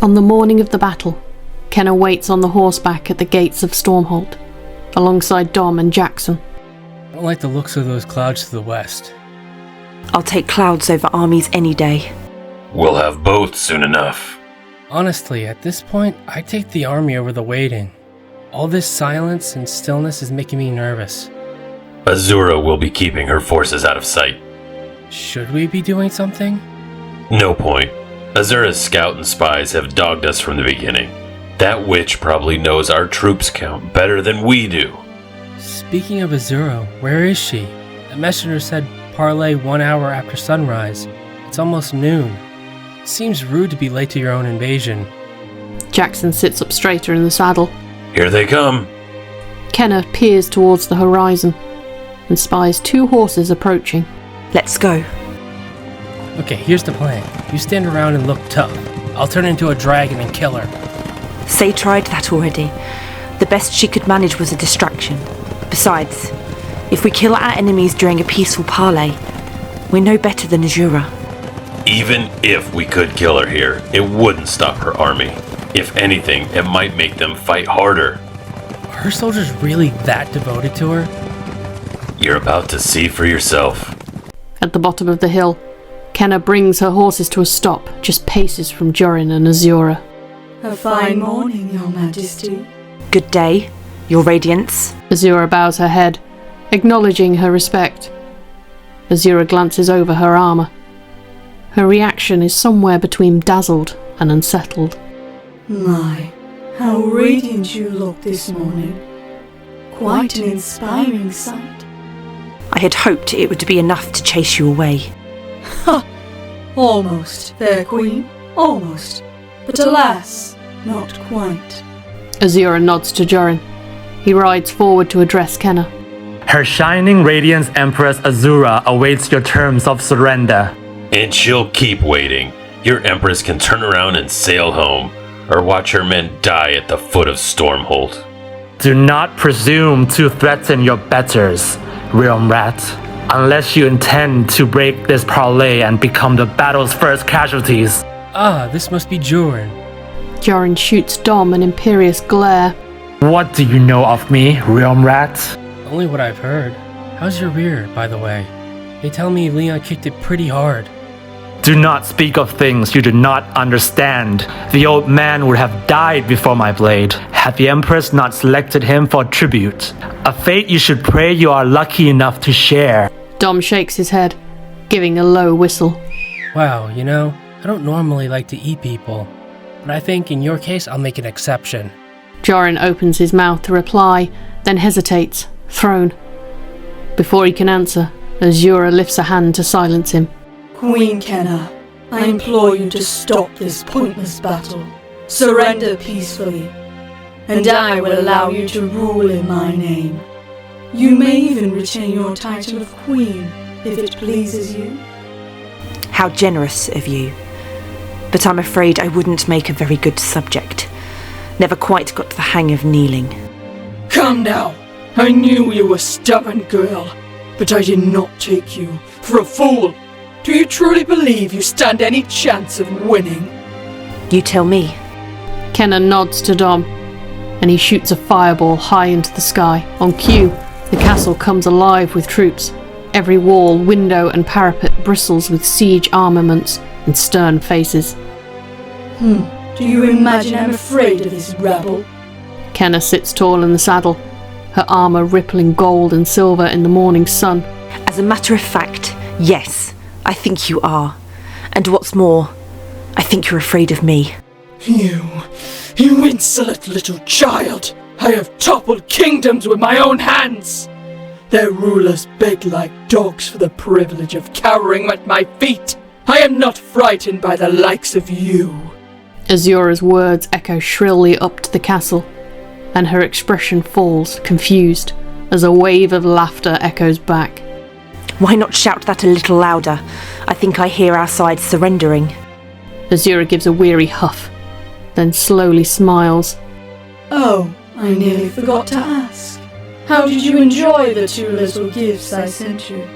On the morning of the battle, Kenna waits on the horseback at the gates of Stormholt, alongside Dom and Jackson. I don't like the looks of those clouds to the west. I'll take clouds over armies any day. We'll have both soon enough. Honestly, at this point, I take the army over the waiting. All this silence and stillness is making me nervous. Azura will be keeping her forces out of sight. Should we be doing something? No point. Azura's scout and spies have dogged us from the beginning. That witch probably knows our troops count better than we do. Speaking of Azura, where is she? The messenger said parley 1 hour after sunrise. It's almost noon. Seems rude to be late to your own invasion. Jackson sits up straighter in the saddle. Here they come. Kenna peers towards the horizon and spies 2 horses approaching. Let's go. Okay, here's the plan. You stand around and look tough. I'll turn into a dragon and kill her. Say tried that already. The best she could manage was a distraction. Besides, if we kill our enemies during a peaceful parley, we're no better than Azura. Even if we could kill her here, it wouldn't stop her army. If anything, it might make them fight harder. Are her soldiers really that devoted to her? You're about to see for yourself. At the bottom of the hill, Kenna brings her horses to a stop, just paces from Jorin and Azura. A fine morning, Your Majesty. Good day, Your Radiance. Azura bows her head, acknowledging her respect. Azura glances over her armour. Her reaction is somewhere between dazzled and unsettled. My, how radiant you look this morning. Quite an inspiring sight. I had hoped it would be enough to chase you away. Ha! Almost, fair queen, almost. But alas, not quite. Azura nods to Jorin. He rides forward to address Kenna. Her shining radiance Empress Azura awaits your terms of surrender. And she'll keep waiting. Your Empress can turn around and sail home, or watch her men die at the foot of Stormholt. Do not presume to threaten your betters, Realm Rat, unless you intend to break this parley and become the battle's first casualties. Ah, this must be Jorin. Jorin shoots Dom an imperious glare. What do you know of me, Realm Rat? Only what I've heard. How's your rear, by the way? They tell me Leon kicked it pretty hard. Do not speak of things you do not understand. The old man would have died before my blade, had the Empress not selected him for tribute. A fate you should pray you are lucky enough to share. Dom shakes his head, giving a low whistle. Wow, you know, I don't normally like to eat people, but I think in your case I'll make an exception. Jorin opens his mouth to reply, then hesitates, thrown. Before he can answer, Azura lifts a hand to silence him. Queen Kenna, I implore you to stop this pointless battle. Surrender peacefully, and I will allow you to rule in my name. You may even retain your title of queen, if it pleases you. How generous of you. But I'm afraid I wouldn't make a very good subject. Never quite got the hang of kneeling. Come now. I knew you were a stubborn girl, but I did not take you for a fool. Do you truly believe you stand any chance of winning? You tell me. Kenna nods to Dom, and he shoots a fireball high into the sky. On cue, the castle comes alive with troops. Every wall, window and parapet bristles with siege armaments and stern faces. Do you imagine I'm afraid of this rabble? Kenna sits tall in the saddle, her armour rippling gold and silver in the morning sun. As a matter of fact, yes, I think you are. And what's more, I think you're afraid of me. You insolent little child! I have toppled kingdoms with my own hands! Their rulers beg like dogs for the privilege of cowering at my feet. I am not frightened by the likes of you. Azura's words echo shrilly up to the castle, and her expression falls, confused, as a wave of laughter echoes back. Why not shout that a little louder? I think I hear our side surrendering. Azura gives a weary huff, then slowly smiles. Oh, I nearly forgot to ask. How did you enjoy the 2 little gifts I sent you?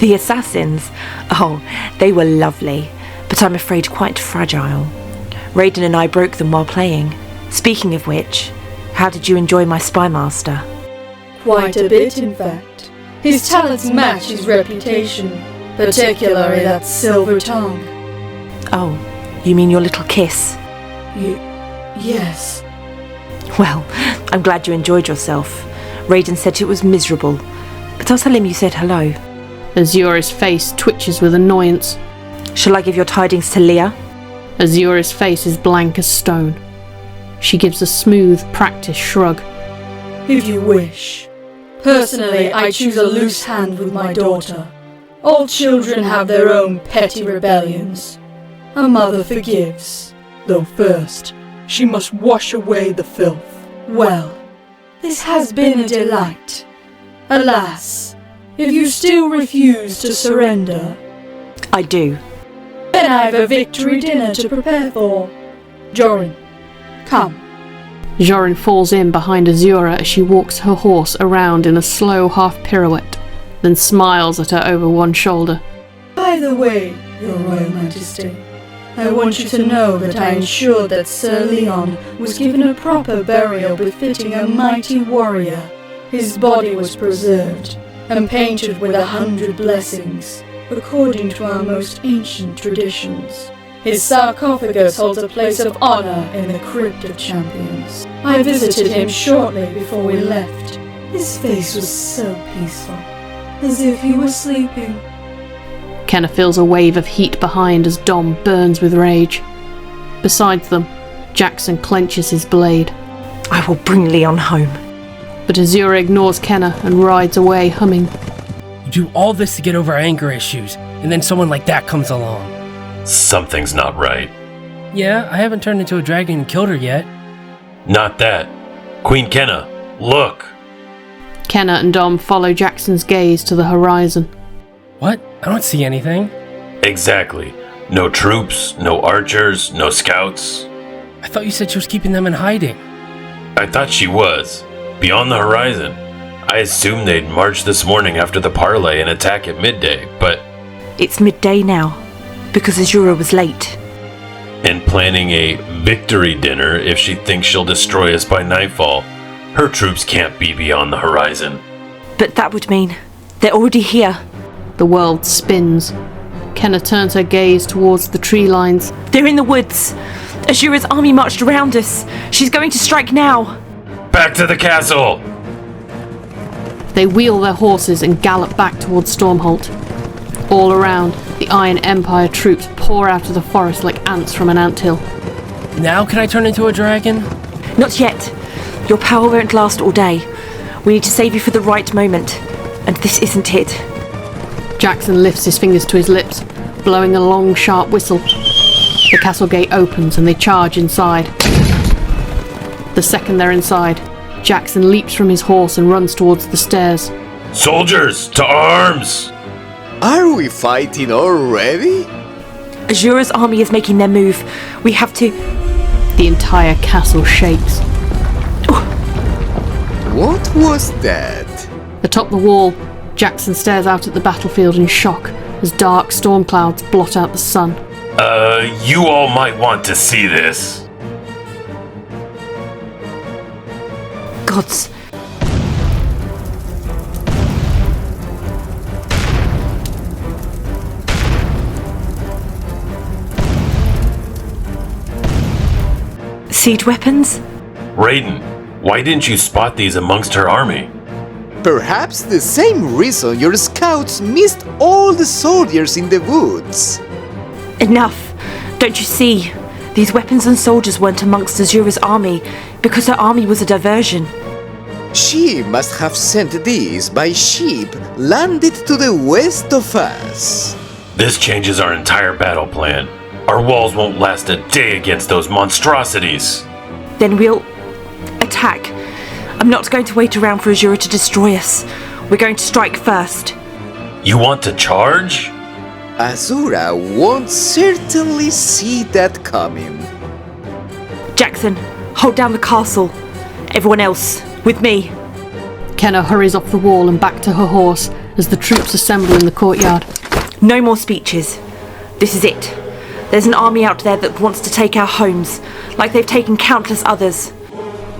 The assassins? Oh, they were lovely, but I'm afraid quite fragile. Raiden and I broke them while playing. Speaking of which, how did you enjoy my spy master? Quite a bit, in fact. His talents match his reputation, particularly that silver tongue. Oh, you mean your little kiss? Yes. Well, I'm glad you enjoyed yourself. Raiden said it was miserable, but I'll tell him you said hello. Azura's face twitches with annoyance. Shall I give your tidings to Leah? Azura's face is blank as stone. She gives a smooth, practiced shrug. If you wish. Personally, I choose a loose hand with my daughter. All children have their own petty rebellions. A mother forgives, though first she must wash away the filth. Well, this has been a delight. Alas, if you still refuse to surrender, I do. then I have a victory dinner to prepare for. Jorin, come. Jorin falls in behind Azura as she walks her horse around in a slow half pirouette, then smiles at her over one shoulder. By the way, Your Royal Majesty, I want you to know that I ensured that Sir Leon was given a proper burial befitting a mighty warrior. His body was preserved and painted with 100 blessings, according to our most ancient traditions. His sarcophagus holds a place of honor in the Crypt of Champions. I visited him shortly before we left. His face was so peaceful, as if he were sleeping. Kenna feels a wave of heat behind as Dom burns with rage. Besides them, Jackson clenches his blade. I will bring Leon home. But Azura ignores Kenna and rides away, humming. You do all this to get over anger issues, and then someone like that comes along. Something's not right. Yeah, I haven't turned into a dragon and killed her yet. Not that. Queen Kenna, look! Kenna and Dom follow Jackson's gaze to the horizon. What? I don't see anything. Exactly. No troops, no archers, no scouts. I thought you said she was keeping them in hiding. I thought she was. Beyond the horizon. I assumed they'd march this morning after the parley and attack at midday, but... It's midday now, because Azura was late. And planning a victory dinner if she thinks she'll destroy us by nightfall. Her troops can't be beyond the horizon. But that would mean they're already here. The world spins. Kenna turns her gaze towards the tree lines. They're in the woods. Azura's army marched around us. She's going to strike now. Back to the castle! They wheel their horses and gallop back towards Stormholt. All around, the Iron Empire troops pour out of the forest like ants from an anthill. Now can I turn into a dragon? Not yet. Your power won't last all day. We need to save you for the right moment. And this isn't it. Jackson lifts his fingers to his lips, blowing a long, sharp whistle. The castle gate opens and they charge inside. The second they're inside, Jackson leaps from his horse and runs towards the stairs. Soldiers, to arms! Are we fighting already? Azura's army is making their move. We have to... The entire castle shakes. What was that? Atop the wall, Jackson stares out at the battlefield in shock as dark storm clouds blot out the sun. You all might want to see this. Gods. Siege weapons? Raiden, why didn't you spot these amongst her army? Perhaps the same reason your scouts missed all the soldiers in the woods. Enough. Don't you see? These weapons and soldiers weren't amongst Azura's army because her army was a diversion. She must have sent these by ship landed to the west of us. This changes our entire battle plan. Our walls won't last a day against those monstrosities. Then we'll attack. I'm not going to wait around for Azura to destroy us. We're going to strike first. You want to charge? Azura won't certainly see that coming. Jackson, hold down the castle. Everyone else, with me. Kenna hurries off the wall and back to her horse as the troops assemble in the courtyard. No more speeches. This is it. There's an army out there that wants to take our homes, like they've taken countless others.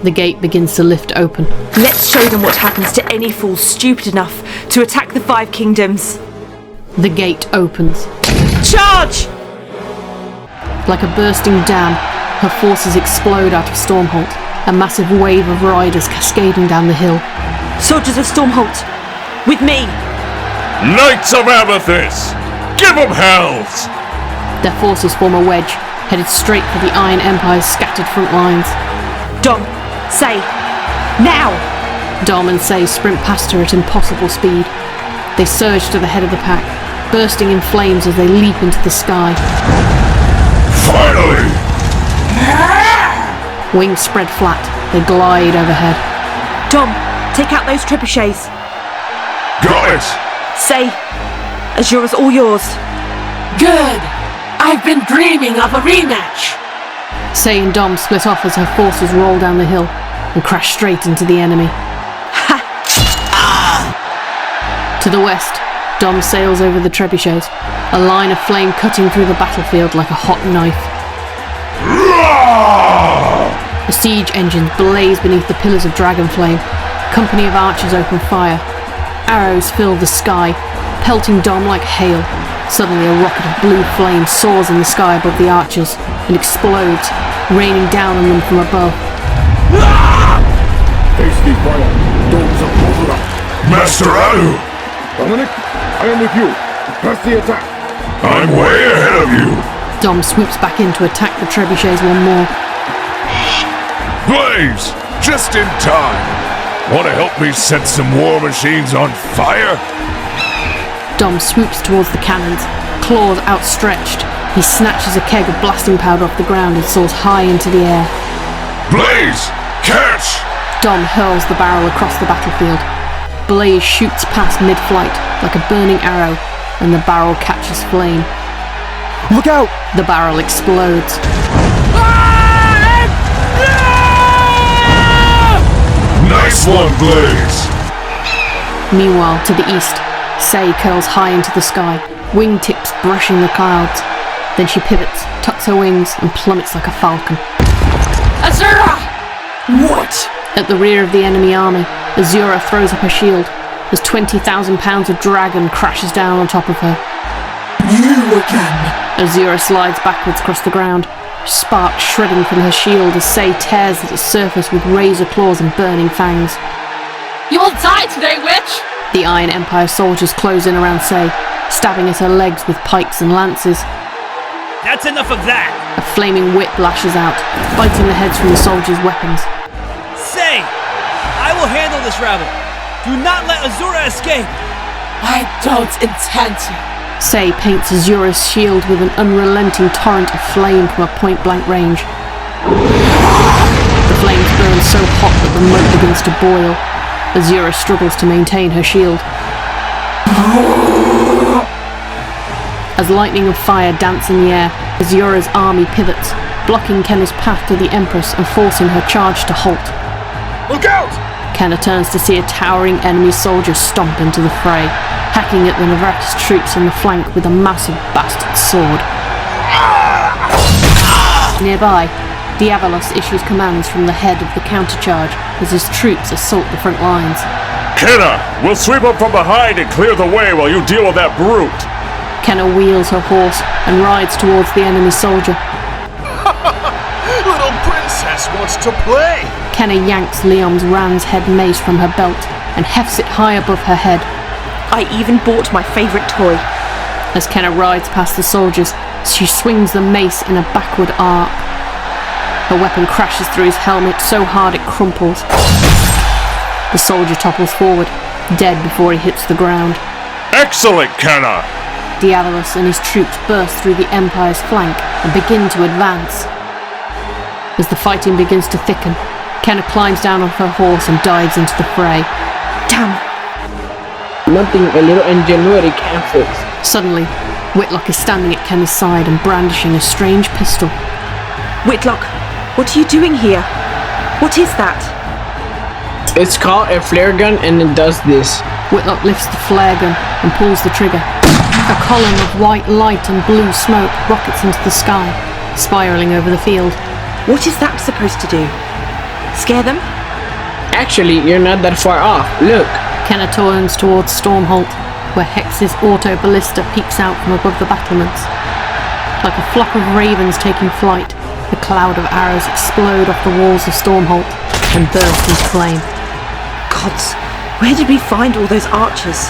The gate begins to lift open. Let's show them what happens to any fool stupid enough to attack the Five Kingdoms. The gate opens. Charge! Like a bursting dam, her forces explode out of Stormholt, a massive wave of riders cascading down the hill. Soldiers of Stormholt, with me! Knights of Amethyst! Give 'em hells! Their forces form a wedge, headed straight for the Iron Empire's scattered front lines. Dom, say, now! Dom and Say sprint past her at impossible speed. They surge to the head of the pack, bursting in flames as they leap into the sky. Finally! Wings spread flat, they glide overhead. Dom, take out those trebuchets. Got it! Say, Azura's all yours. Good! I've been dreaming of a rematch! Say and Dom split off as her forces roll down the hill and crash straight into the enemy. To the west, Dom sails over the trebuchets, a line of flame cutting through the battlefield like a hot knife. The siege engines blaze beneath the pillars of dragon flame. Company of archers open fire. Arrows fill the sky, pelting Dom like hail. Suddenly a rocket of blue flame soars in the sky above the archers and explodes, raining down on them from above. Face the fire, dogs of Mordor. Master Anu! Dominic, I am with you. Press the attack. I'm way ahead of you! Dom swoops back in to attack the trebuchets one more. Blaze! Just in time! Want to help me set some war machines on fire? Dom swoops towards the cannons, claws outstretched. He snatches a keg of blasting powder off the ground and soars high into the air. Blaze! Catch! Dom hurls the barrel across the battlefield. Blaze shoots past mid-flight like a burning arrow, and the barrel catches flame. Look out! The barrel explodes. Nice one, Blaze! Meanwhile, to the east, Say curls high into the sky, wingtips brushing the clouds. Then she pivots, tucks her wings, and plummets like a falcon. Azura! What? At the rear of the enemy army, Azura throws up her shield as 20,000 pounds of dragon crashes down on top of her. You again! Azura slides backwards across the ground, sparks shredding from her shield as Say tears at its surface with razor claws and burning fangs. You will die today, witch! The Iron Empire soldiers close in around Say, stabbing at her legs with pikes and lances. That's enough of that! A flaming whip lashes out, biting the heads from the soldiers' weapons. Say! I will handle this rabble! Do not let Azura escape! I don't intend to. Say paints Azura's shield with an unrelenting torrent of flame from a point-blank range. The flames burn so hot that the mud begins to boil. Azura struggles to maintain her shield. As lightning and fire dance in the air, Azura's army pivots, blocking Kenna's path to the Empress and forcing her charge to halt. Look out! Kenna turns to see a towering enemy soldier stomp into the fray, hacking at the Navratis troops on the flank with a massive bastard sword. Nearby, Diavalos issues commands from the head of the countercharge as his troops assault the front lines. Kenna, we'll sweep up from behind and clear the way while you deal with that brute! Kenna wheels her horse and rides towards the enemy soldier. Little princess wants to play! Kenna yanks Leom's ram's head mace from her belt and hefts it high above her head. I even bought my favourite toy. As Kenna rides past the soldiers, she swings the mace in a backward arc. Her weapon crashes through his helmet so hard it crumples. The soldier topples forward, dead before he hits the ground. Excellent, Kenna! Diavalos and his troops burst through the Empire's flank and begin to advance. As the fighting begins to thicken, Kenna climbs down on her horse and dives into the fray. Damn! Nothing a little ingenuity can't fix. Suddenly, Whitlock is standing at Kenna's side and brandishing a strange pistol. Whitlock, what are you doing here? What is that? It's called a flare gun and it does this. Whitlock lifts the flare gun and pulls the trigger. A column of white light and blue smoke rockets into the sky, spiraling over the field. What is that supposed to do? Scare them? Actually, you're not that far off. Look. Kenna turns towards Stormholt, where Hex's auto ballista peeks out from above the battlements. Like a flock of ravens taking flight, a cloud of arrows explode off the walls of Stormholt and burst into flame. Gods, where did we find all those archers?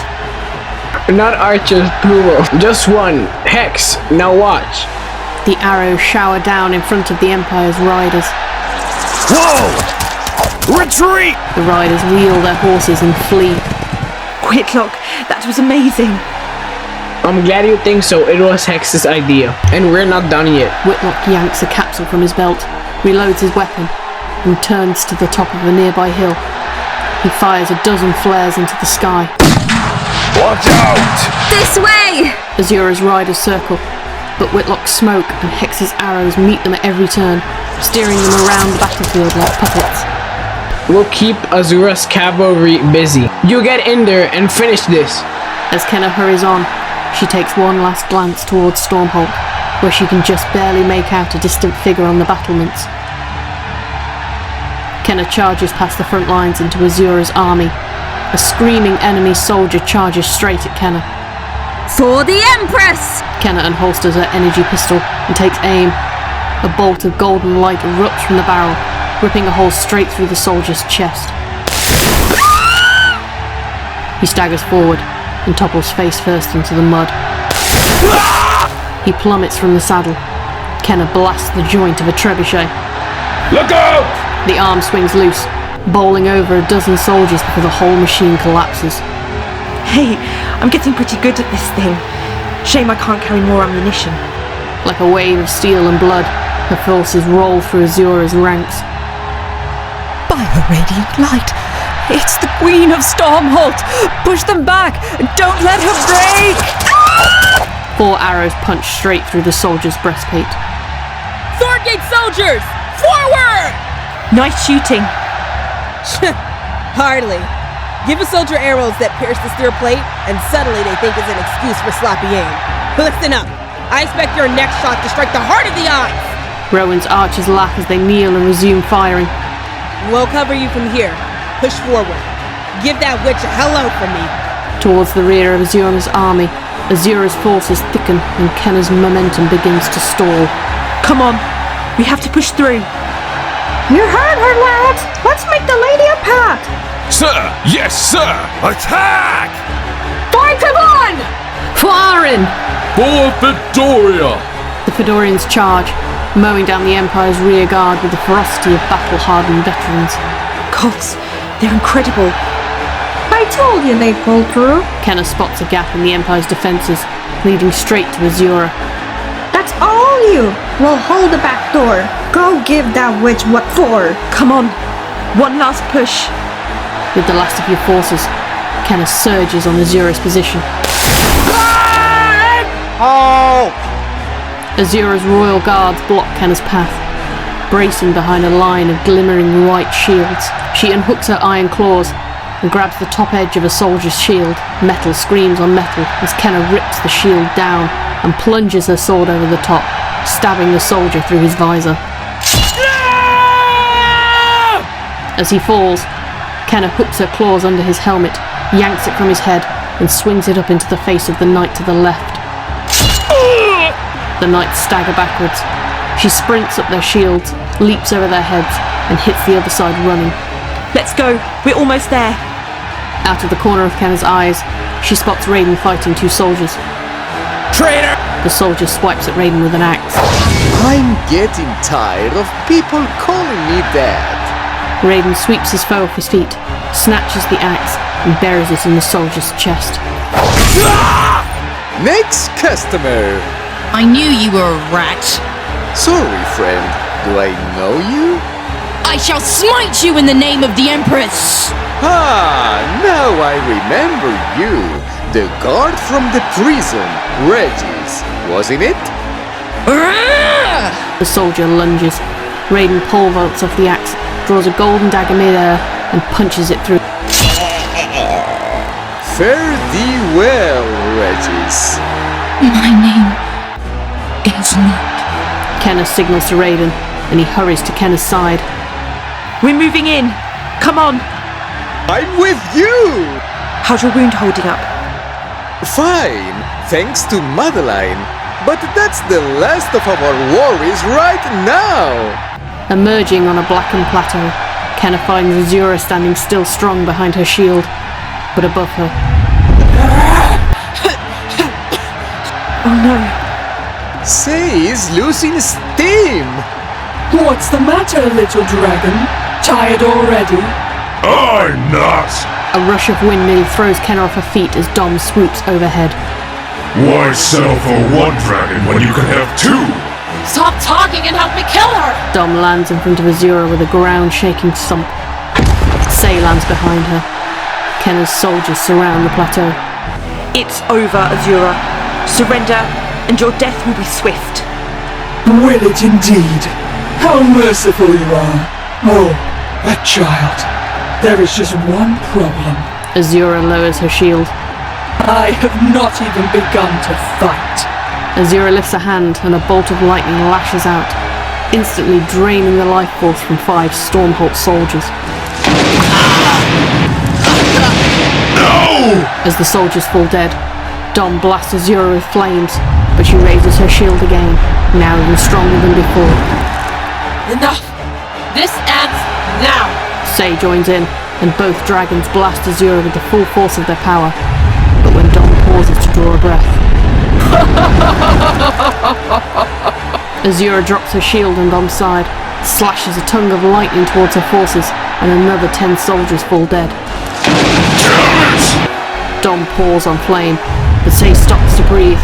Not archers, plural. Just one. Hex, now watch. The arrows shower down in front of the Empire's riders. Whoa! Retreat! The riders wheel their horses and flee. Whitlock, that was amazing. I'm glad you think so. It was Hex's idea. And we're not done yet. Whitlock yanks a capsule from his belt, reloads his weapon, and turns to the top of a nearby hill. He fires a dozen flares into the sky. Watch out! This way! Azura's riders circle, but Whitlock's smoke and Hex's arrows meet them at every turn, steering them around the battlefield like puppets. We'll keep Azura's cavalry busy. You get in there and finish this. As Kenna hurries on, she takes one last glance towards Stormholt, where she can just barely make out a distant figure on the battlements. Kenna charges past the front lines into Azura's army. A screaming enemy soldier charges straight at Kenna. For the Empress! Kenna unholsters her energy pistol and takes aim. A bolt of golden light erupts from the barrel, ripping a hole straight through the soldier's chest. He staggers forward and topples face first into the mud. He plummets from the saddle. Kenna blasts the joint of a trebuchet. Look out! The arm swings loose, bowling over a dozen soldiers before the whole machine collapses. Hey, I'm getting pretty good at this thing. Shame I can't carry more ammunition. Like a wave of steel and blood, her forces roll through Azura's ranks. By her radiant light, it's the Queen of Stormholt! Push them back! Don't let her break! 4 arrows punch straight through the soldier's breastplate. Swordgate soldiers! Forward! Nice shooting. Hardly. Give a soldier arrows that pierce the steel plate, and suddenly they think it's an excuse for sloppy aim. Listen up. I expect your next shot to strike the heart of the eyes! Rowan's archers laugh as they kneel and resume firing. We'll cover you from here. Push forward. Give that witch a hello from me. Towards the rear of Azura's army, Azura's forces thicken and Kenna's momentum begins to stall. Come on, we have to push through. You heard her, lads! Let's make the lady a path! Sir! Yes, sir! Attack! Deuterbon! Foreign! For Fedoria! The Fedorians charge, mowing down the Empire's rear guard with the ferocity of battle-hardened veterans. Gods, they're incredible. I told you they'd pull through. Kenna spots a gap in the Empire's defences, leading straight to Azura. That's all you! We'll hold the back door. Go give that witch what for. Come on, one last push. With the last of your forces, Kenna surges on Azura's position. Oh! Azura's royal guards block Kenna's path. Bracing behind a line of glimmering white shields, she unhooks her iron claws and grabs the top edge of a soldier's shield. Metal screams on metal as Kenna rips the shield down and plunges her sword over the top, stabbing the soldier through his visor. As he falls, Kenna hooks her claws under his helmet, yanks it from his head, and swings it up into the face of the knight to the left. The knights stagger backwards. She sprints up their shields, leaps over their heads, and hits the other side running. Let's go, we're almost there. Out of the corner of Kenna's eyes, she spots Raiden fighting 2 soldiers. Traitor! The soldier swipes at Raiden with an axe. I'm getting tired of people calling me that. Raiden sweeps his foe off his feet, snatches the axe, and buries it in the soldier's chest. Next customer! I knew you were a rat. Sorry, friend. Do I know you? I shall smite you in the name of the Empress! Ah, now I remember you. The guard from the prison, Regis, wasn't it? The soldier lunges. Raiden pole vaults off the axe, draws a golden dagger mid-air, and punches it through. Fare thee well, Regis. My name is not. Kenna signals to Raiden, and he hurries to Kenna's side. We're moving in. Come on. I'm with you! How's your wound holding up? Fine, thanks to Madeline. But that's the last of our worries right now! Emerging on a blackened plateau, Kenna finds Azura standing still strong behind her shield, but above her. Oh no. Say, he's losing steam! What's the matter, little dragon? Tired already? I'm not! A rush of wind nearly throws Kenna off her feet as Dom swoops overhead. Why settle for one dragon when you can have two? Stop talking and help me kill her! Dom lands in front of Azura with a ground-shaking thump. Sei lands behind her. Kenna's soldiers surround the plateau. It's over, Azura. Surrender, and your death will be swift. Will it indeed? How merciful you are. Oh, that child. There is just one problem. Azura lowers her shield. I have not even begun to fight. Azura lifts a hand and a bolt of lightning lashes out, instantly draining the life force from 5 Stormholt soldiers. No! As the soldiers fall dead, Dom blasts Azura with flames, but she raises her shield again, now even stronger than before. Enough! This ends now! Sei joins in, and both dragons blast Azura with the full force of their power. But when Dom pauses to draw a breath, Azura drops her shield on Dom's side, slashes a tongue of lightning towards her forces, and another 10 soldiers fall dead. Dom pours on flame, but Sei stops to breathe.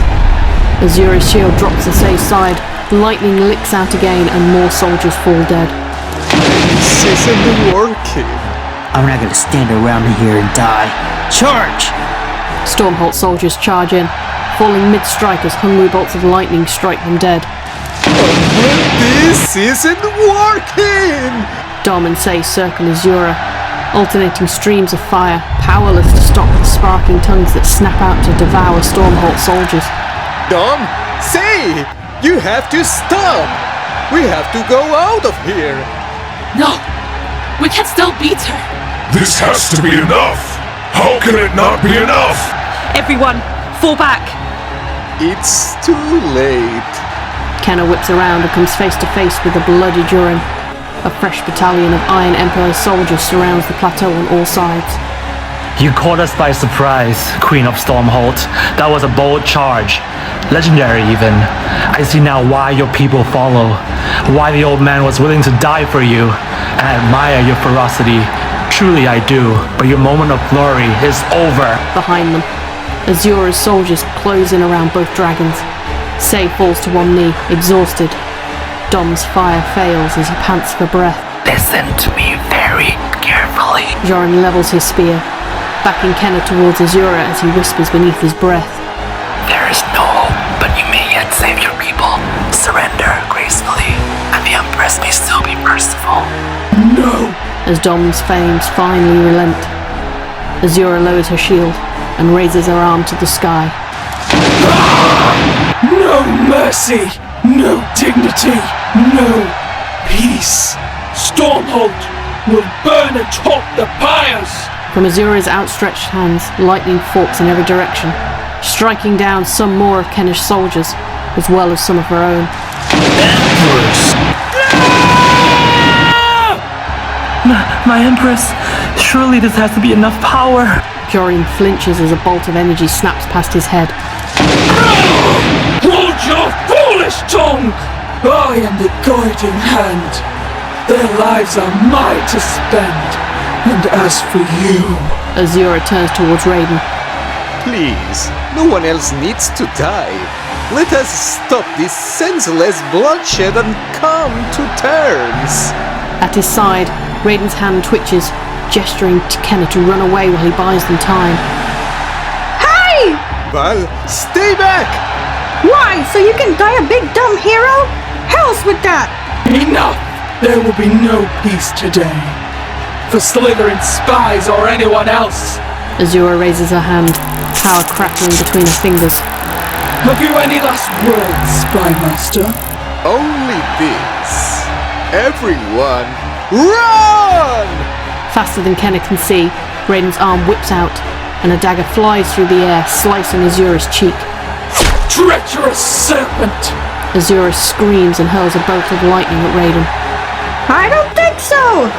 Azura's shield drops to Sei's side, lightning licks out again, and more soldiers fall dead. This isn't working. I'm not gonna stand around here and die. Charge! Stormholt soldiers charge in, falling mid-strike as hungry bolts of lightning strike them dead. This isn't working! Dom and Sei circle Azura, alternating streams of fire, powerless to stop the sparking tongues that snap out to devour Stormholt soldiers. Dom, Sei! You have to stop! We have to go out of here! No! We can still beat her! This has to be enough! How can it not be enough? Everyone, fall back! It's too late. Kenna whips around and comes face to face with the bloody Durin. A fresh battalion of Iron Emperor soldiers surrounds the plateau on all sides. You caught us by surprise, Queen of Stormholt. That was a bold charge. Legendary even. I see now why your people follow. Why the old man was willing to die for you. And I admire your ferocity. Truly I do. But your moment of glory is over. Behind them, Azura's soldiers close in around both dragons. Sei falls to one knee, exhausted. Dom's fire fails as he pants for breath. Listen to me very carefully. Joran levels his spear, backing Kenna towards Azura as he whispers beneath his breath. There is no hope, but you may yet save your people. Surrender gracefully, and the Empress may still be merciful. No! As Dom's flames finally relent, Azura lowers her shield and raises her arm to the sky. No mercy! No dignity! No peace! Stormholt will burn atop the pyres! From Azura's outstretched hands, lightning forks in every direction, striking down some more of Kenna's soldiers, as well as some of her own. Empress! My Empress! Surely this has to be enough power! Joran flinches as a bolt of energy snaps past his head. Hold your foolish tongue! I am the guiding hand. Their lives are mine to spend. And as for you... Azura turns towards Raiden. Please, no one else needs to die. Let us stop this senseless bloodshed and come to terms. At his side, Raiden's hand twitches, gesturing to Kenna to run away while he buys them time. Hey! Val, stay back! Why? So you can die a big dumb hero? Hell's with that! Enough! There will be no peace today. For Slytherin spies or anyone else. Azura raises her hand, power crackling between her fingers. Have you any last words, Spymaster? Only this. Everyone, run! Faster than Kenna can see, Raiden's arm whips out, and a dagger flies through the air, slicing Azura's cheek. Treacherous serpent! Azura screams and hurls a bolt of lightning at Raiden. I don't think so!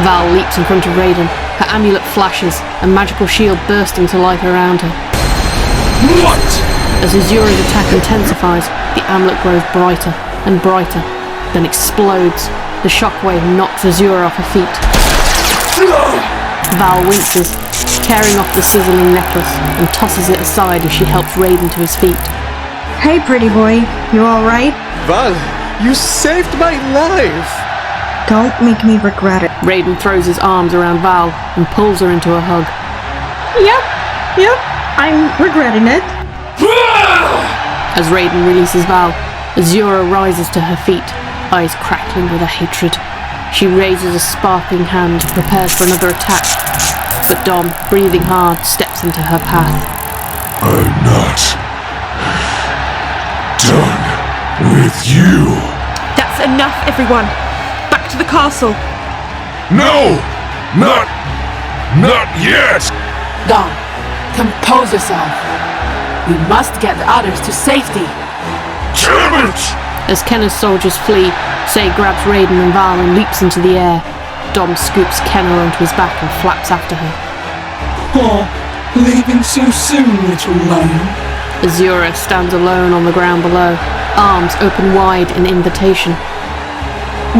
Val leaps in front of Raiden, her amulet flashes, a magical shield bursting to life around her. What? As Azura's attack intensifies, the amulet grows brighter and brighter, then explodes. The shockwave knocks Azura off her feet. Val winces, tearing off the sizzling necklace, and tosses it aside as she helps Raiden to his feet. Hey, pretty boy, you alright? Val, you saved my life! Don't make me regret it. Raiden throws his arms around Val and pulls her into a hug. Yep, I'm regretting it. As Raiden releases Val, Azura rises to her feet, eyes crackling with a hatred. She raises a sparkling hand, prepares for another attack, but Dom, breathing hard, steps into her path. I'm not done with you. That's enough, everyone. Back to the castle. No! Not yet! Dom, compose yourself. We must get the others to safety. Damn it! As Kenna's soldiers flee, Sei grabs Raiden and Val and leaps into the air. Dom scoops Kenna onto his back and flaps after her. Oh, leaving so soon, little lamb. Azura stands alone on the ground below, arms open wide in invitation.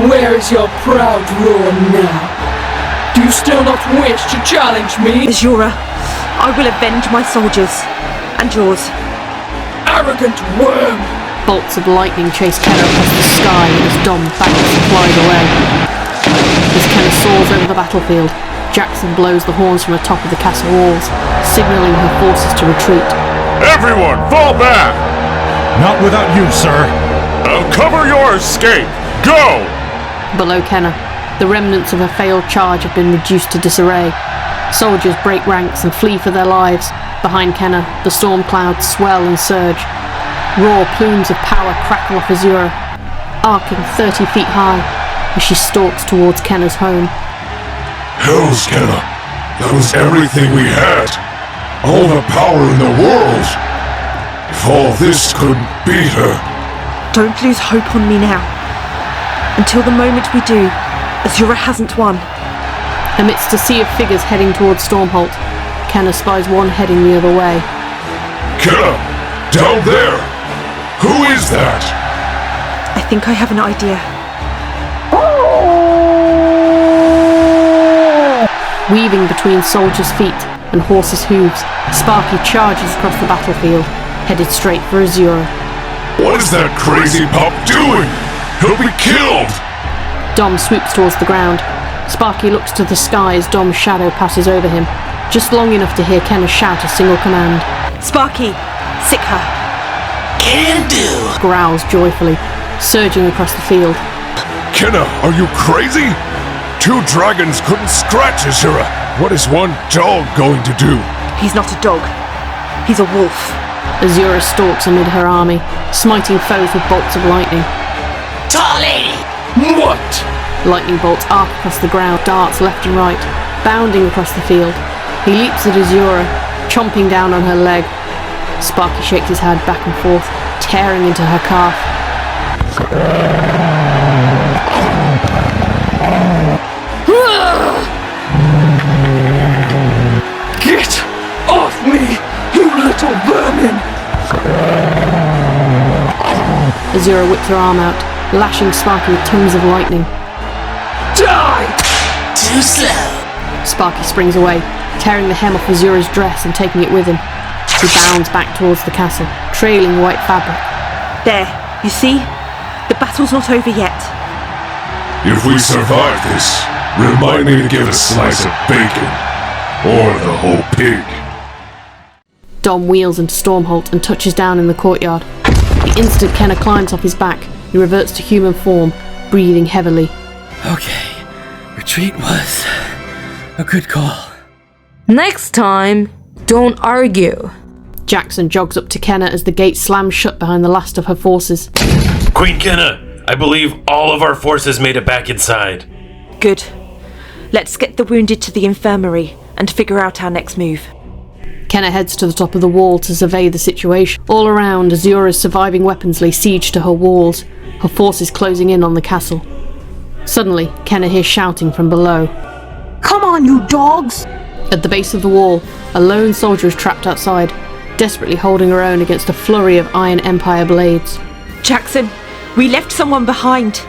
Where is your proud roar now? Do you still not wish to challenge me? Azura, I will avenge my soldiers. And yours. Arrogant worm! Bolts of lightning chase Kenna across the sky as Dom backs and flies away. As Kenna soars over the battlefield, Jackson blows the horns from the top of the castle walls, signalling her forces to retreat. Everyone, fall back! Not without you, sir. I'll cover your escape! Go! Below Kenna, the remnants of a failed charge have been reduced to disarray. Soldiers break ranks and flee for their lives. Behind Kenna, the storm clouds swell and surge. Raw plumes of power crackle off Azura, arcing 30 feet high as she stalks towards Kenna's home. Hells, Kenna. That was everything we had. All the power in the world. If all this couldn't beat her. Don't lose hope on me now. Until the moment we do, Azura hasn't won. Amidst a sea of figures heading towards Stormholt, Kenna spies one heading the other way. Kenna! Down there! Who is that? I think I have an idea. Weaving between soldiers' feet and horses' hooves, Sparky charges across the battlefield, headed straight for Azura. What is that crazy pup doing? He'll be killed! Dom swoops towards the ground. Sparky looks to the sky as Dom's shadow passes over him, just long enough to hear Kenna shout a single command. Sparky, sick her. Can do! Growls joyfully, surging across the field. Kenna, are you crazy? 2 dragons couldn't scratch Azura. What is one dog going to do? He's not a dog. He's a wolf. Azura stalks amid her army, smiting foes with bolts of lightning. Tall lady! What? Lightning bolts arc across the ground, darts left and right, bounding across the field. He leaps at Azura, chomping down on her leg. Sparky shakes his head back and forth, tearing into her calf. Get off me, you little vermin! Azura whips her arm out, lashing Sparky with tongues of lightning. Die! Too slow. Sparky springs away, tearing the hem off Azura's dress and taking it with him. He bounds back towards the castle, trailing white fabric. There, you see? The battle's not over yet. If we survive this, remind me to give a slice of bacon. Or the whole pig. Dom wheels into Stormholt and touches down in the courtyard. The instant Kenna climbs off his back, he reverts to human form, breathing heavily. Okay, retreat was a good call. Next time, don't argue. Jackson jogs up to Kenna as the gate slams shut behind the last of her forces. Queen Kenna, I believe all of our forces made it back inside. Good. Let's get the wounded to the infirmary and figure out our next move. Kenna heads to the top of the wall to survey the situation. All around, Azura's surviving weapons lay siege to her walls, her forces closing in on the castle. Suddenly, Kenna hears shouting from below. Come on, you dogs! At the base of the wall, a lone soldier is trapped outside, desperately holding her own against a flurry of Iron Empire blades. Jackson, we left someone behind.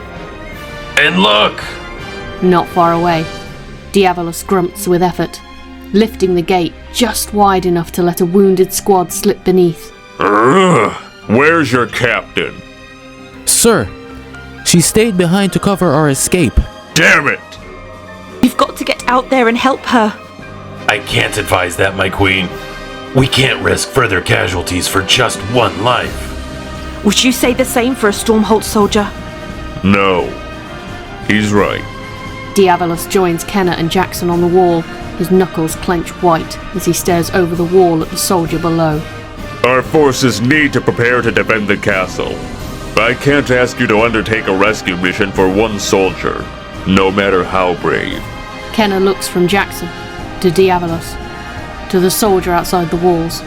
And look! Not far away, Diabolus grunts with effort, lifting the gate just wide enough to let a wounded squad slip beneath. Where's your captain? Sir, she stayed behind to cover our escape. Damn it! You've got to get out there and help her. I can't advise that, my queen. We can't risk further casualties for just one life. Would you say the same for a Stormholt soldier? No. He's right. Diabolus joins Kenna and Jackson on the wall, his knuckles clench white as he stares over the wall at the soldier below. Our forces need to prepare to defend the castle. I can't ask you to undertake a rescue mission for one soldier, no matter how brave. Kenna looks from Jackson to Diabolus to the soldier outside the walls.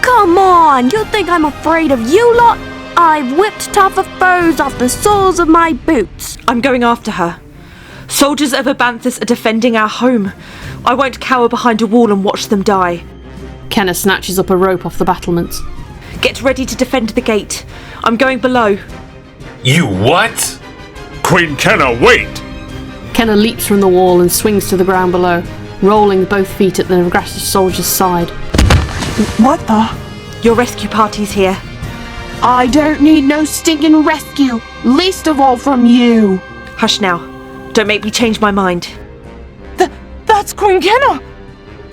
Come on, you think I'm afraid of you lot? I've whipped tougher foes off the soles of my boots. I'm going after her. Soldiers of Abanthus are defending our home. I won't cower behind a wall and watch them die. Kenna snatches up a rope off the battlements. Get ready to defend the gate. I'm going below. You what? Queen Kenna, wait! Kenna leaps from the wall and swings to the ground below, rolling both feet at the Nagratis soldier's side. What the? Your rescue party's here. I don't need no stinking rescue, least of all from you. Hush now. Don't make me change my mind. That's Queen Kenna!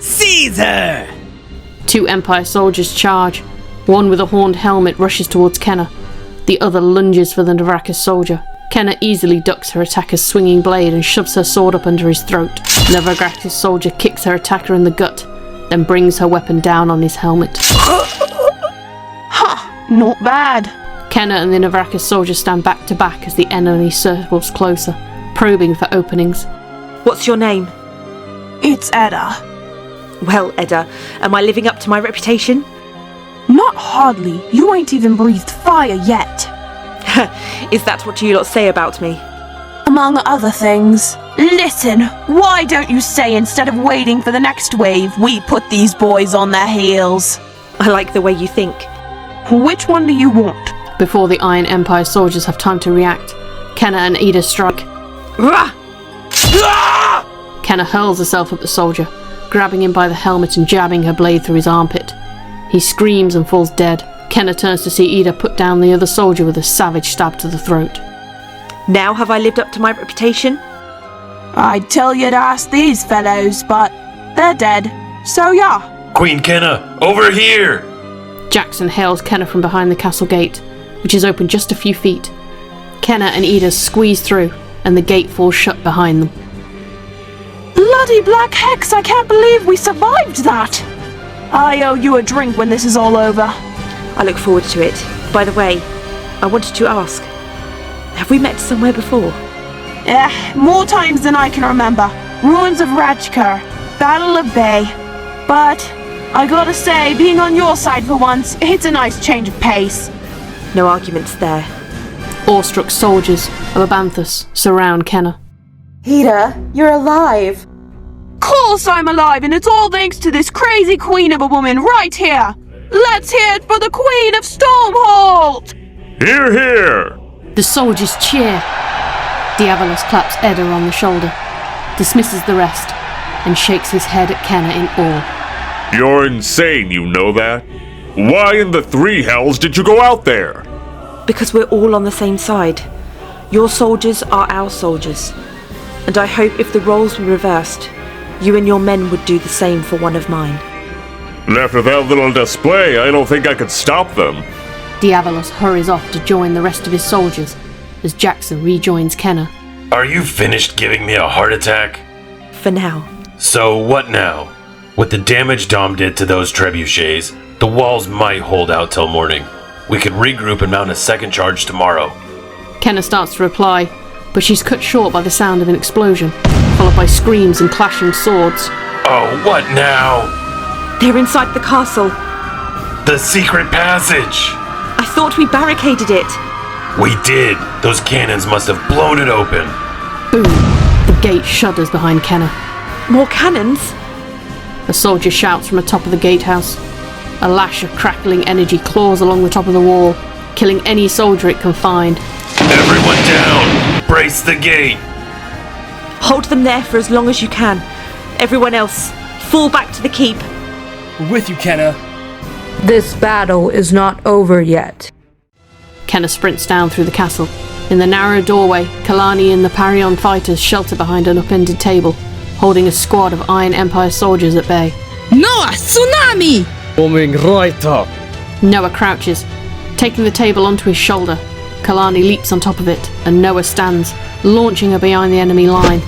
Caesar! 2 Empire soldiers charge. One with a horned helmet rushes towards Kenna. The other lunges for the Navrakas soldier. Kenna easily ducks her attacker's swinging blade and shoves her sword up under his throat. The Navrakas soldier kicks her attacker in the gut, then brings her weapon down on his helmet. Ha! Not bad. Kenna and the Navrakas soldier stand back to back as the enemy circles closer, probing for openings. What's your name? It's Edda. Well, Edda, am I living up to my reputation? Not hardly. You ain't even breathed fire yet. Is that what you lot say about me? Among other things. Listen, why don't you say instead of waiting for the next wave, we put these boys on their heels? I like the way you think. Which one do you want? Before the Iron Empire soldiers have time to react, Kenna and Ida strike. Kenna hurls herself at the soldier, grabbing him by the helmet and jabbing her blade through his armpit. He screams and falls dead. Kenna turns to see Ida put down the other soldier with a savage stab to the throat. Now have I lived up to my reputation? I'd tell you to ask these fellows, but they're dead. So yeah. Queen Kenna, over here! Jackson hails Kenna from behind the castle gate, which is open just a few feet. Kenna and Ida squeeze through, and the gate falls shut behind them. Bloody black hex, I can't believe we survived that! I owe you a drink when this is all over. I look forward to it. By the way, I wanted to ask, have we met somewhere before? More times than I can remember. Ruins of Rajkar, Battle of Bay. But I gotta say, being on your side for once, it's a nice change of pace. No arguments there. Awestruck soldiers of Abanthus surround Kenna. Ida, you're alive. Course I'm alive, and it's all thanks to this crazy queen of a woman right here. Let's hear it for the Queen of Stormholt! Hear, hear! The soldiers cheer. Diabolus claps Edda on the shoulder, dismisses the rest, and shakes his head at Kenna in awe. You're insane, you know that? Why in the 3 hells did you go out there? Because we're all on the same side. Your soldiers are our soldiers. And I hope if the roles were reversed, you and your men would do the same for one of mine. After that little display, I don't think I could stop them. Diabolus hurries off to join the rest of his soldiers as Jackson rejoins Kenna. Are you finished giving me a heart attack? For now. So what now? With the damage Dom did to those trebuchets, the walls might hold out till morning. We could regroup and mount a second charge tomorrow. Kenna starts to reply, but she's cut short by the sound of an explosion, followed by screams and clashing swords. Oh, what now? They're inside the castle. The secret passage! I thought we barricaded it. We did. Those cannons must have blown it open. Boom. The gate shudders behind Kenna. More cannons? A soldier shouts from atop of the gatehouse. A lash of crackling energy claws along the top of the wall, killing any soldier it can find. Everyone down! Brace the gate! Hold them there for as long as you can. Everyone else, fall back to the keep. We're with you, Kenna. This battle is not over yet. Kenna sprints down through the castle. In the narrow doorway, Kalani and the Parion fighters shelter behind an upended table, holding a squad of Iron Empire soldiers at bay. Noah, tsunami! Coming right up. Noah crouches, taking the table onto his shoulder. Kalani leaps on top of it, and Noah stands, launching her behind the enemy line.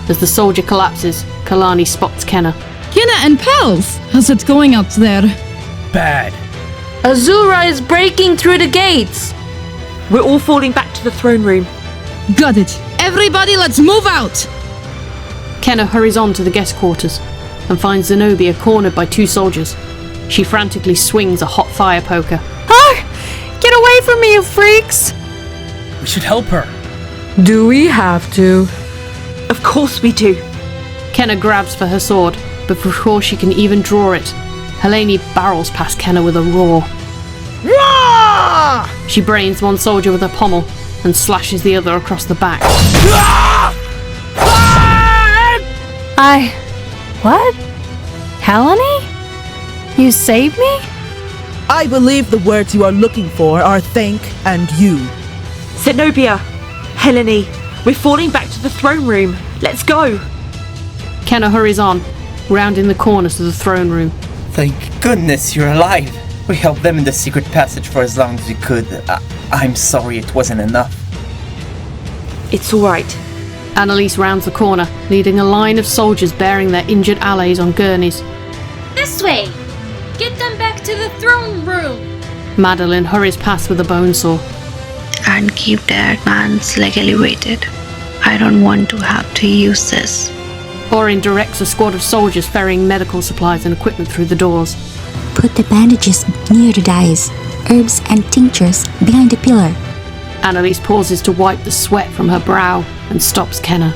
As the soldier collapses, Kalani spots Kenna. Kenna and pals, how's it going out there? Bad. Azura is breaking through the gates. We're all falling back to the throne room. Got it. Everybody, let's move out! Kenna hurries on to the guest quarters and finds Zenobia cornered by two soldiers. She frantically swings a hot fire poker. Ah! Get away from me, you freaks! We should help her. Do we have to? Of course we do. Kenna grabs for her sword, but before she can even draw it, Helene barrels past Kenna with a roar. Roar! She brains one soldier with a pommel and slashes the other across the back. What? Helene? You saved me? I believe the words you are looking for are thank and you. Zenobia, Helene, we're falling back to the throne room. Let's go. Kenna hurries on, rounding the corners of the throne room. Thank goodness you're alive. We helped them in the secret passage for as long as we could. I'm sorry it wasn't enough. It's all right. Annalise rounds the corner, leading a line of soldiers bearing their injured allies on gurneys. This way! Get them back to the throne room! Madeline hurries past with a bone saw. And keep their advance leg elevated. I don't want to have to use this. Orin directs a squad of soldiers ferrying medical supplies and equipment through the doors. Put the bandages near the dyes, herbs and tinctures behind the pillar. Annalise pauses to wipe the sweat from her brow and stops Kenna.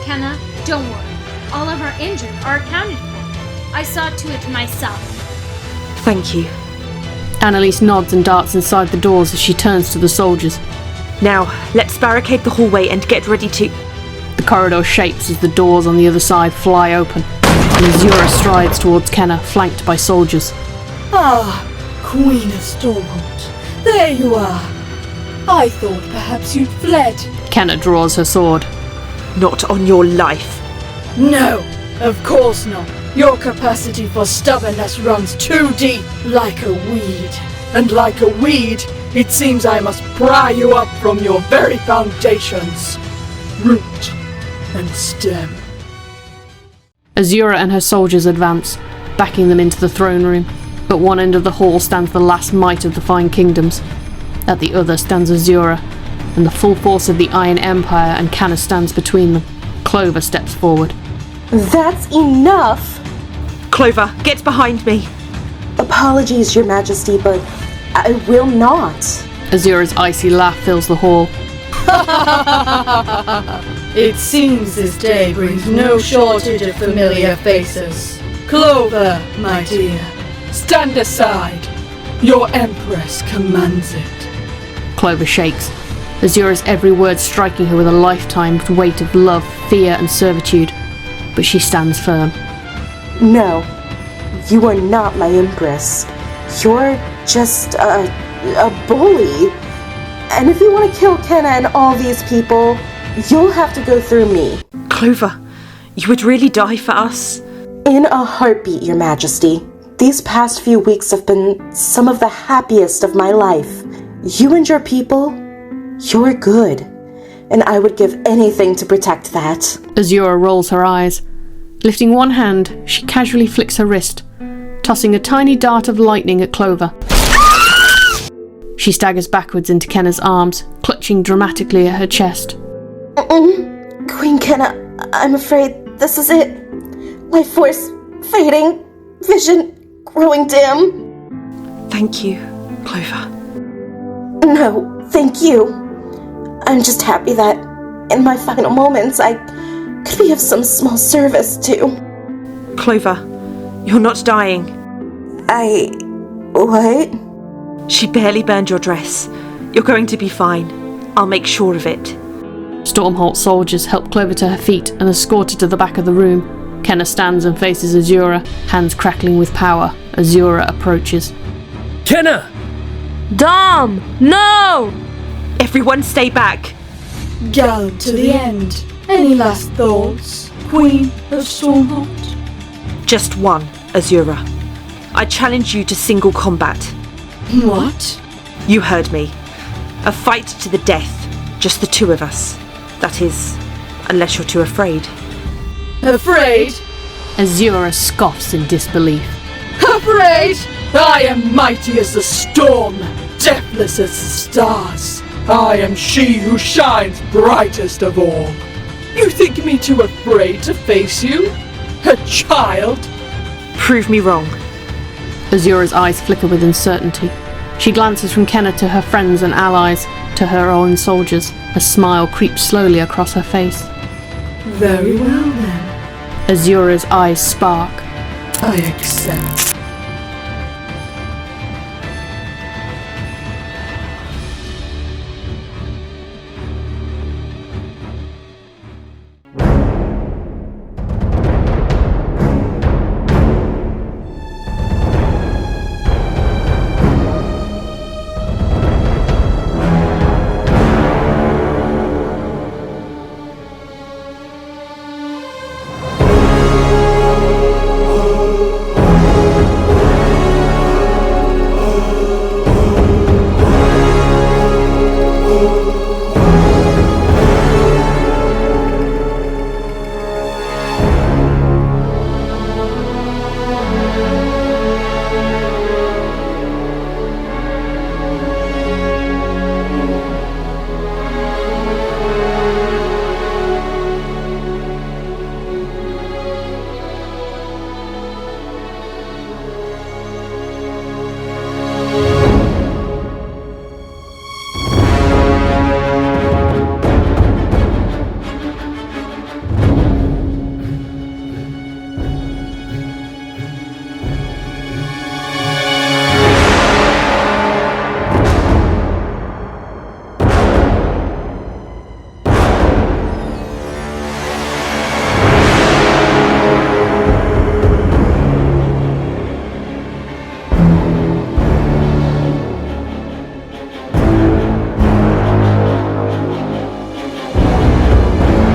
Kenna, don't worry. All of our injured are accounted for. I saw to it myself. Thank you. Annalise nods and darts inside the doors as she turns to the soldiers. Now, let's barricade the hallway and get ready to... The corridor shakes as the doors on the other side fly open, and Azura strides towards Kenna, flanked by soldiers. Ah, Queen of Stormhold, there you are. I thought perhaps you'd fled. Kenna draws her sword. Not on your life. No, of course not. Your capacity for stubbornness runs too deep, like a weed. And like a weed, it seems I must pry you up from your very foundations. Root and stem. Azura and her soldiers advance, backing them into the throne room. At one end of the hall stands the last might of the Fine Kingdoms. At the other stands Azura, and the full force of the Iron Empire, and Kenna stands between them. Clover steps forward. That's enough! Clover, get behind me. Apologies, Your Majesty, but I will not. Azura's icy laugh fills the hall. It seems this day brings no shortage of familiar faces. Clover, my dear, stand aside. Your Empress commands it. Clover shakes, Azura's every word striking her with a lifetime's weight of love, fear and servitude. But she stands firm. No, you are not my Empress. You're just a bully. And if you want to kill Kenna and all these people, you'll have to go through me. Clover, you would really die for us? In a heartbeat, Your Majesty. These past few weeks have been some of the happiest of my life. You and your people, you're good. And I would give anything to protect that. Azura rolls her eyes. Lifting one hand, she casually flicks her wrist, tossing a tiny dart of lightning at Clover. She staggers backwards into Kenna's arms, clutching dramatically at her chest. Queen Kenna, I'm afraid this is it. Life force fading, vision growing dim. Thank you, Clover. No, thank you. I'm just happy that in my final moments I could be of some small service to. Clover, you're not dying. What? She barely burned your dress. You're going to be fine. I'll make sure of it. Stormholt soldiers help Clover to her feet and escort her to the back of the room. Kenna stands and faces Azura, hands crackling with power. Azura approaches. Kenna! Dom! No! Everyone stay back. Gallant to the end. Any last thoughts, Queen of Stormholt? Just one, Azura. I challenge you to single combat. What? You heard me. A fight to the death. Just the two of us. That is, unless you're too afraid. Afraid? Azura scoffs in disbelief. Afraid? I am mighty as the storm, deathless as the stars. I am she who shines brightest of all. You think me too afraid to face you? A child? Prove me wrong. Azura's eyes flicker with uncertainty. She glances from Kenna to her friends and allies, to her own soldiers. A smile creeps slowly across her face. Very well then. Azura's eyes spark. I accept.